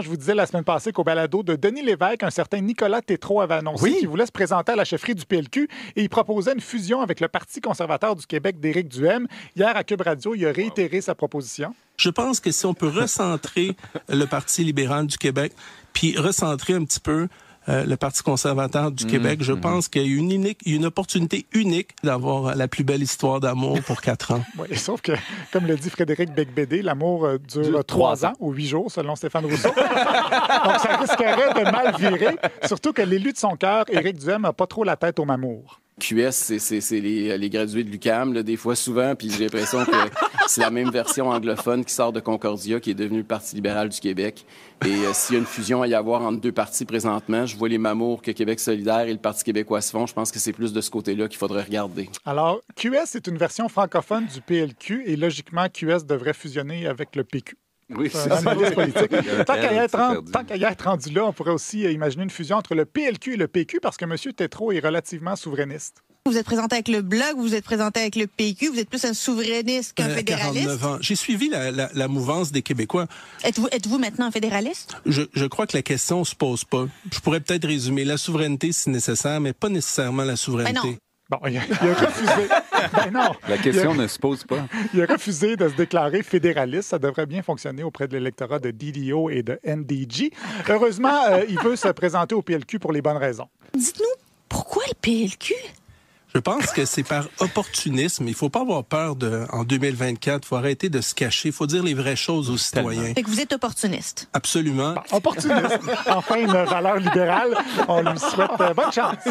Je vous disais la semaine passée qu'au balado de Denis Lévesque, un certain Nicolas Tétrault avait annoncé qu'il voulait se présenter à la chefferie du PLQ et il proposait une fusion avec le Parti conservateur du Québec d'Éric Duhaime. Hier, à Cube Radio, il a réitéré sa proposition. Je pense que si on peut recentrer le Parti libéral du Québec, puis recentrer un petit peu le Parti conservateur du Québec, je pense qu'il y a une opportunité unique d'avoir la plus belle histoire d'amour pour 4 ans. Oui, sauf que, comme le dit Frédéric Becbédé, l'amour dure 3 ans ou 8 jours, selon Stéphane Rousseau. Donc, ça risquerait de mal virer, surtout que l'élu de son cœur, Éric Duhaime, n'a pas trop la tête au mamour. QS, c'est les gradués de l'UQAM, des fois souvent, puis j'ai l'impression que c'est la même version anglophone qui sort de Concordia, qui est devenue le Parti libéral du Québec. Et s'il y a une fusion à y avoir entre deux partis présentement, je vois les mamours que Québec solidaire et le Parti québécois se font. Je pense que c'est plus de ce côté-là qu'il faudrait regarder. Alors, QS est une version francophone du PLQ et logiquement, QS devrait fusionner avec le PQ. Oui, c'est ça. Politique. Tant qu'à y être rendu là, on pourrait aussi imaginer une fusion entre le PLQ et le PQ parce que M. Tétrault est relativement souverainiste. Vous êtes présenté avec le Bloc, vous êtes présenté avec le PQ, vous êtes plus un souverainiste qu'un fédéraliste. 49 ans. J'ai suivi la mouvance des Québécois. Êtes-vous maintenant un fédéraliste? Je crois que la question se pose pas. Je pourrais peut-être résumer la souveraineté si nécessaire, mais pas nécessairement la souveraineté. Ben non. Bon, il a refusé. Ben non. La question ne se pose pas. Il a refusé de se déclarer fédéraliste. Ça devrait bien fonctionner auprès de l'électorat de DDO et de NDG. Heureusement, il veut se présenter au PLQ pour les bonnes raisons. Dites-nous, pourquoi le PLQ? Je pense que c'est par opportunisme. Il faut pas avoir peur en 2024. Il faut arrêter de se cacher. Il faut dire les vraies choses aux citoyens. Fait que vous êtes opportuniste. Absolument. Bon, opportuniste. Enfin, une valeur libérale. On lui souhaite bonne chance.